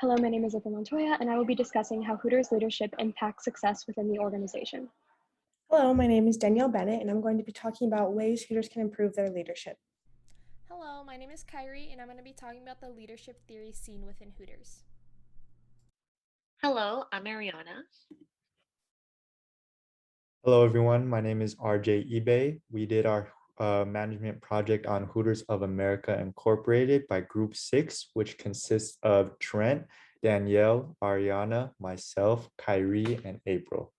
Hello, my name is Ethan Montoya, and I will be discussing how Hooters leadership impacts success within the organization. Hello, my name is Danielle Bennett, and I'm going to be talking about ways Hooters can improve their leadership. Hello, my name is Kyrie, and I'm going to be talking about the leadership theory seen within Hooters. Hello, I'm Ariana. Hello, everyone. My name is RJ eBay. We did our management project on Hooters of America Incorporated by Group 6, which consists of Trent, Danielle, Ariana, myself, Kyrie, and April.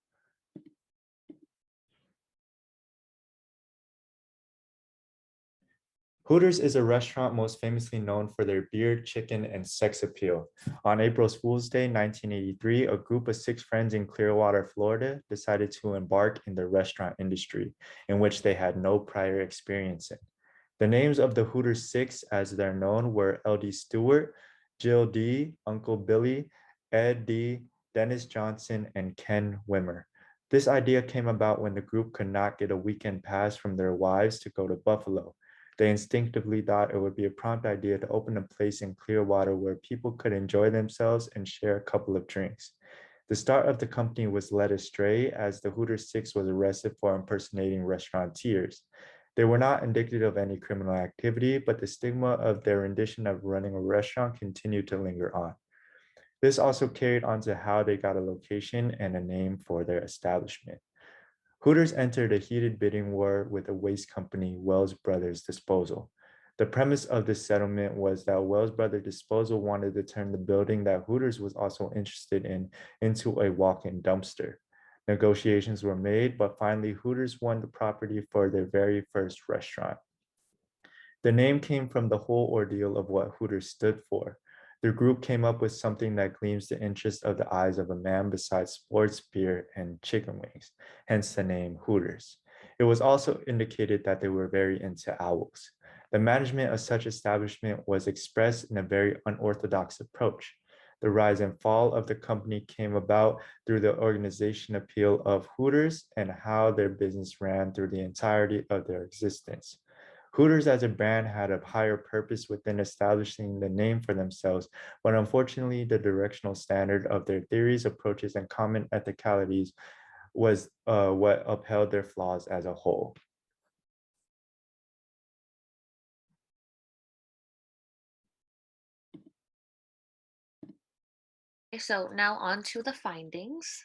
Hooters is a restaurant most famously known for their beer, chicken, and sex appeal. On April Fool's Day, 1983, a group of 6 friends in Clearwater, Florida, decided to embark in the restaurant industry, in which they had no prior experience in. The names of the Hooters 6, as they're known, were L.D. Stewart, Jill D., Uncle Billy, Ed D., Dennis Johnson, and Ken Wimmer. This idea came about when the group could not get a weekend pass from their wives to go to Buffalo. They instinctively thought it would be a prompt idea to open a place in Clearwater where people could enjoy themselves and share a couple of drinks. The start of the company was led astray as the Hooters 6 was arrested for impersonating restaurateurs. They were not indicative of any criminal activity, but the stigma of their rendition of running a restaurant continued to linger on. This also carried on to how they got a location and a name for their establishment. Hooters entered a heated bidding war with a waste company, Wells Brothers Disposal. The premise of this settlement was that Wells Brothers Disposal wanted to turn the building that Hooters was also interested in into a walk-in dumpster. Negotiations were made, but finally Hooters won the property for their very first restaurant. The name came from the whole ordeal of what Hooters stood for. The group came up with something that gleams the interest of the eyes of a man besides sports, beer, and chicken wings, hence the name Hooters. It was also indicated that they were very into owls. The management of such establishment was expressed in a very unorthodox approach. The rise and fall of the company came about through the organization appeal of Hooters and how their business ran through the entirety of their existence. Hooters as a brand had a higher purpose within establishing the name for themselves, but unfortunately, the directional standard of their theories, approaches, and common ethicalities was what upheld their flaws as a whole. So now on to the findings.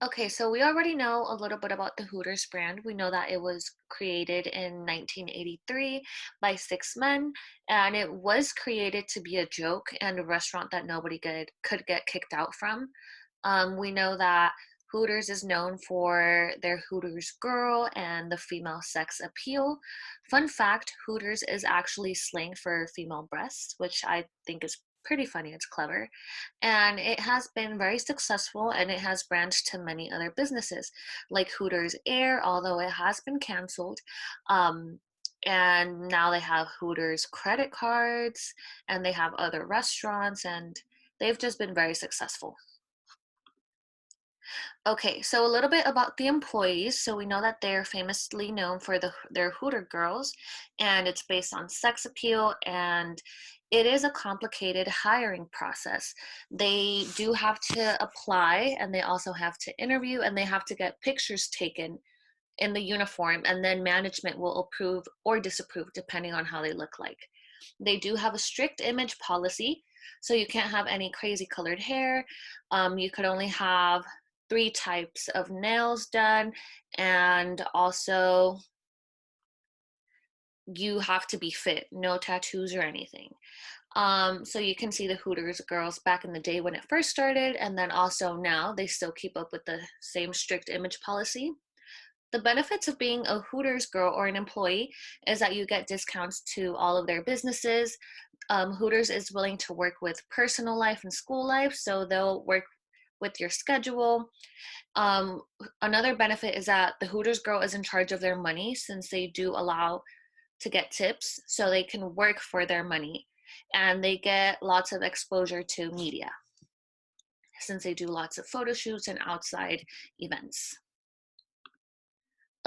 Okay, so we already know a little bit about the Hooters brand. We know that it was created in 1983 by 6 men, and it was created to be a joke and a restaurant that nobody could get kicked out from. We know that Hooters is known for their Hooters girl and the female sex appeal. Fun fact, Hooters is actually slang for female breasts, which I think is pretty funny. It's clever. And it has been very successful and it has branched to many other businesses like Hooters Air, although it has been canceled. Um, and now they have Hooters credit cards and they have other restaurants and they've just been very successful. Okay, so a little bit about the employees. So we know that they're famously known for their Hooter girls, and it's based on sex appeal, and it is a complicated hiring process. They do have to apply, and they also have to interview, and they have to get pictures taken in the uniform, and then management will approve or disapprove depending on how they look like. They do have a strict image policy, so you can't have any crazy colored hair. You could only have 3 types of nails done, and also you have to be fit, no tattoos or anything. So you can see the Hooters girls back in the day when it first started, and then also now they still keep up with the same strict image policy. The benefits of being a Hooters girl or an employee is that you get discounts to all of their businesses. Hooters is willing to work with personal life and school life, so they'll work with your schedule. Another benefit is that the Hooters girl is in charge of their money since they do allow to get tips, so they can work for their money. And they get lots of exposure to media since they do lots of photo shoots and outside events.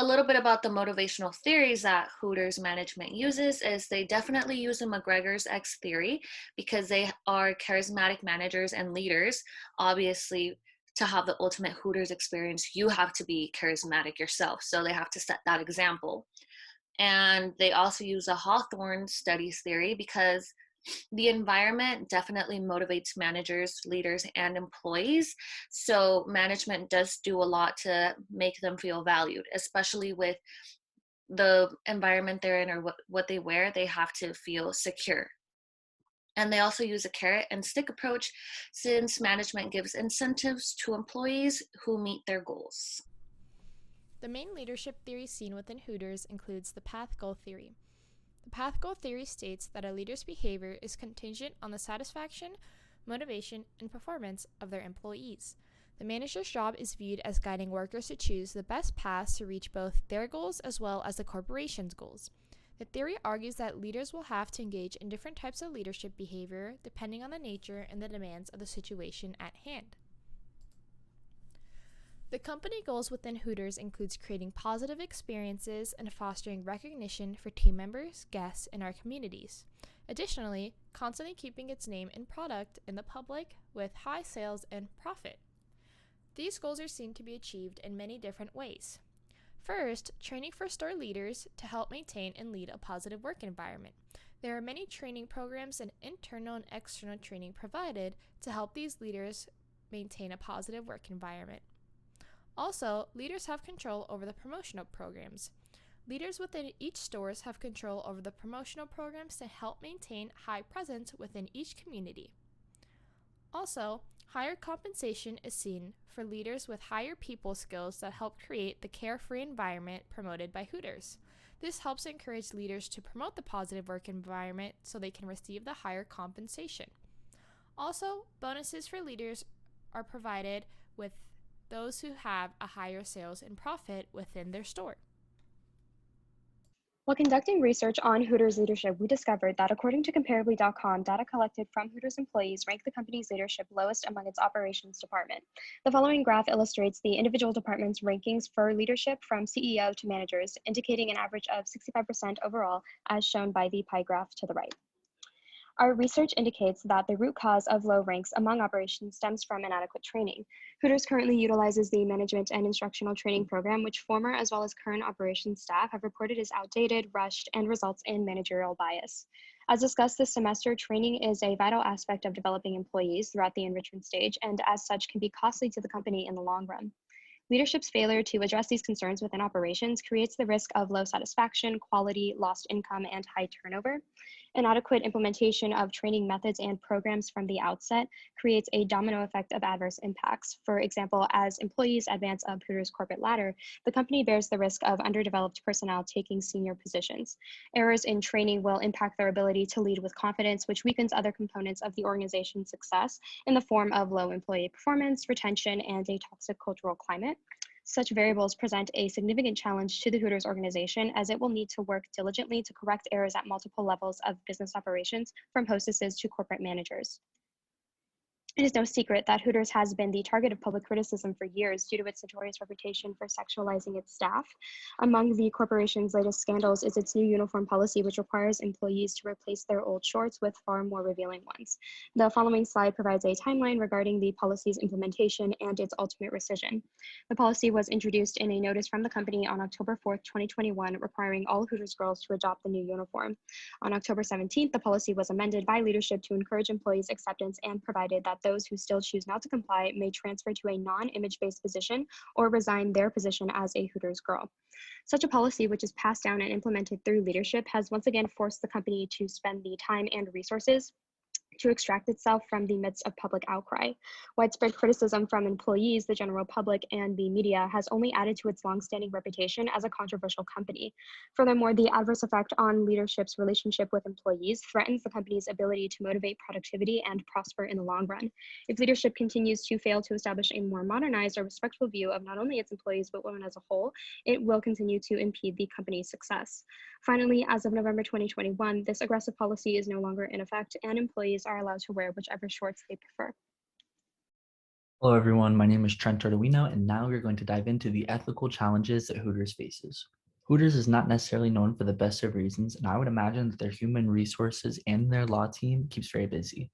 A little bit about the motivational theories that Hooters management uses is they definitely use the McGregor's X theory because they are charismatic managers and leaders. Obviously, to have the ultimate Hooters experience, you have to be charismatic yourself. So they have to set that example. And they also use a Hawthorne studies theory because the environment definitely motivates managers, leaders, and employees. So management does do a lot to make them feel valued, especially with the environment they're in or what they wear. They have to feel secure. And they also use a carrot and stick approach since management gives incentives to employees who meet their goals. The main leadership theory seen within Hooters includes the path goal theory. The path goal theory states that a leader's behavior is contingent on the satisfaction, motivation, and performance of their employees. The manager's job is viewed as guiding workers to choose the best paths to reach both their goals as well as the corporation's goals. The theory argues that leaders will have to engage in different types of leadership behavior depending on the nature and the demands of the situation at hand. The company goals within Hooters includes creating positive experiences and fostering recognition for team members, guests, and our communities. Additionally, constantly keeping its name and product in the public with high sales and profit. These goals are seen to be achieved in many different ways. First, training for store leaders to help maintain and lead a positive work environment. There are many training programs and internal and external training provided to help these leaders maintain a positive work environment. Also, leaders have control over the promotional programs. Leaders within each stores have control over the promotional programs to help maintain high presence within each community. Also, higher compensation is seen for leaders with higher people skills that help create the carefree environment promoted by Hooters. This helps encourage leaders to promote the positive work environment so they can receive the higher compensation. Also, bonuses for leaders are provided with those who have a higher sales and profit within their store. While conducting research on Hooters leadership, we discovered that according to Comparably.com, data collected from Hooters employees ranked the company's leadership lowest among its operations department. The following graph illustrates the individual department's rankings for leadership from CEO to managers, indicating an average of 65% overall, as shown by the pie graph to the right. Our research indicates that the root cause of low ranks among operations stems from inadequate training. Hooters currently utilizes the Management and Instructional Training Program, which former as well as current operations staff have reported is outdated, rushed, and results in managerial bias. As discussed this semester, training is a vital aspect of developing employees throughout the enrichment stage, and as such can be costly to the company in the long run. Leadership's failure to address these concerns within operations creates the risk of low satisfaction, quality, lost income, and high turnover. Inadequate implementation of training methods and programs from the outset creates a domino effect of adverse impacts. For example, as employees advance up Hooters' corporate ladder, the company bears the risk of underdeveloped personnel taking senior positions. Errors in training will impact their ability to lead with confidence, which weakens other components of the organization's success in the form of low employee performance, retention, and a toxic cultural climate. Such variables present a significant challenge to the Hooters organization as it will need to work diligently to correct errors at multiple levels of business operations, from hostesses to corporate managers. It is no secret that Hooters has been the target of public criticism for years due to its notorious reputation for sexualizing its staff. Among the corporation's latest scandals is its new uniform policy, which requires employees to replace their old shorts with far more revealing ones. The following slide provides a timeline regarding the policy's implementation and its ultimate rescission. The policy was introduced in a notice from the company on October 4th, 2021, requiring all Hooters girls to adopt the new uniform. On October 17th, the policy was amended by leadership to encourage employees' acceptance and provided that those who still choose not to comply may transfer to a non-image-based position or resign their position as a Hooters girl. Such a policy, which is passed down and implemented through leadership, has once again forced the company to spend the time and resources to extract itself from the midst of public outcry. Widespread criticism from employees, the general public, and the media has only added to its longstanding reputation as a controversial company. Furthermore, the adverse effect on leadership's relationship with employees threatens the company's ability to motivate productivity and prosper in the long run. If leadership continues to fail to establish a more modernized or respectful view of not only its employees, but women as a whole, it will continue to impede the company's success. Finally, as of November 2021, this aggressive policy is no longer in effect, and employees are allowed to wear whichever shorts they prefer. Hello, everyone. My name is Trent Arduino, and now we're going to dive into the ethical challenges that Hooters faces. Hooters is not necessarily known for the best of reasons, and I would imagine that their human resources and their law team keeps very busy.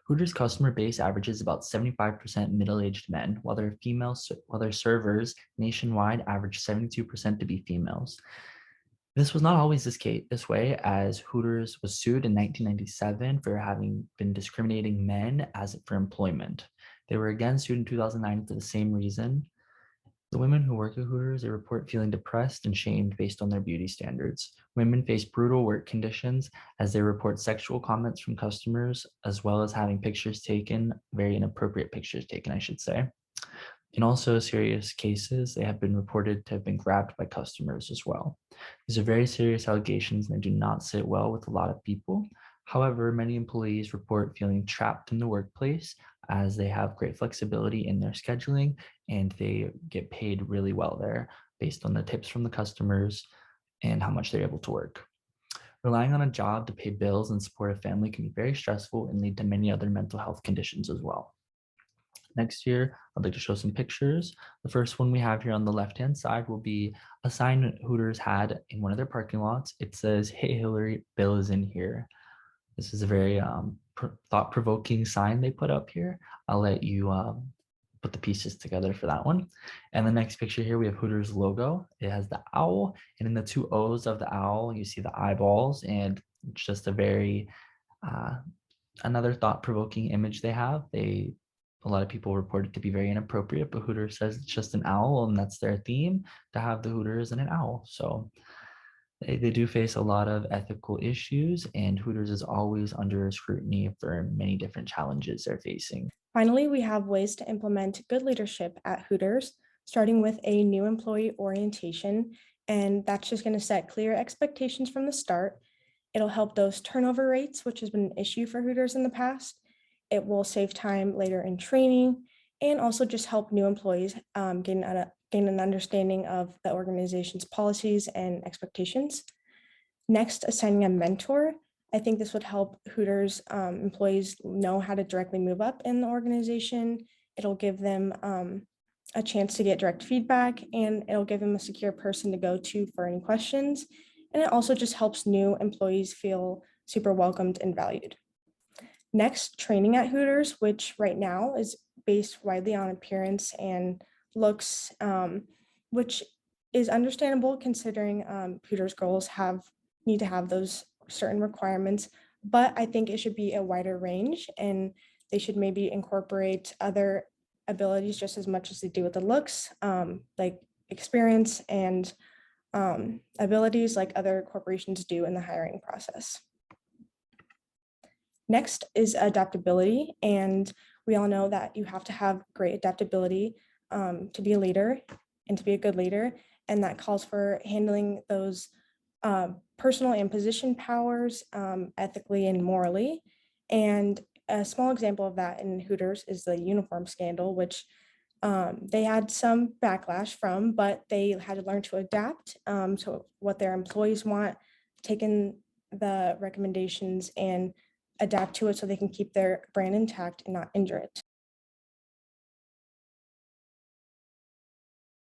Hooters' customer base averages about 75% middle-aged men, while their servers nationwide average 72% to be females. This was not always this way, as Hooters was sued in 1997 for having been discriminating men as for employment. They were again sued in 2009 for the same reason. The women who work at Hooters, they report feeling depressed and shamed based on their beauty standards. Women face brutal work conditions as they report sexual comments from customers, as well as having pictures taken, very inappropriate pictures taken, I should say. In also serious cases, they have been reported to have been grabbed by customers as well. These are very serious allegations and they do not sit well with a lot of people. However, many employees report feeling trapped in the workplace as they have great flexibility in their scheduling and they get paid really well there based on the tips from the customers and how much they're able to work. Relying on a job to pay bills and support a family can be very stressful and lead to many other mental health conditions as well. Next year, I'd like to show some pictures. The first one we have here on the left-hand side will be a sign Hooters had in one of their parking lots. It says, "Hey Hillary, Bill is in here." This is a very thought-provoking sign they put up here. I'll let you put the pieces together for that one. And the next picture here, we have Hooters logo. It has the owl, and in the two O's of the owl, you see the eyeballs, and it's just a very another thought-provoking image they have. A lot of people report it to be very inappropriate, but Hooters says it's just an owl, and that's their theme, to have the Hooters and an owl. So they do face a lot of ethical issues, and Hooters is always under scrutiny for many different challenges they're facing. Finally, we have ways to implement good leadership at Hooters, starting with a new employee orientation. And that's just going to set clear expectations from the start. It'll help those turnover rates, which has been an issue for Hooters in the past. It will save time later in training and also just help new employees gain an understanding of the organization's policies and expectations. Next, assigning a mentor. I think this would help Hooters employees know how to directly move up in the organization. It'll give them a chance to get direct feedback, and it'll give them a secure person to go to for any questions. And it also just helps new employees feel super welcomed and valued. Next, training at Hooters, which right now is based widely on appearance and looks, which is understandable considering Hooters girls need to have those certain requirements, but I think it should be a wider range and they should maybe incorporate other abilities just as much as they do with the looks, like experience and abilities like other corporations do in the hiring process. Next is adaptability, and we all know that you have to have great adaptability to be a leader and to be a good leader, and that calls for handling those personal and position powers ethically and morally. And a small example of that in Hooters is the uniform scandal, which they had some backlash from, but they had to learn to adapt to what their employees want, take in the recommendations and adapt to it so they can keep their brand intact and not injure it.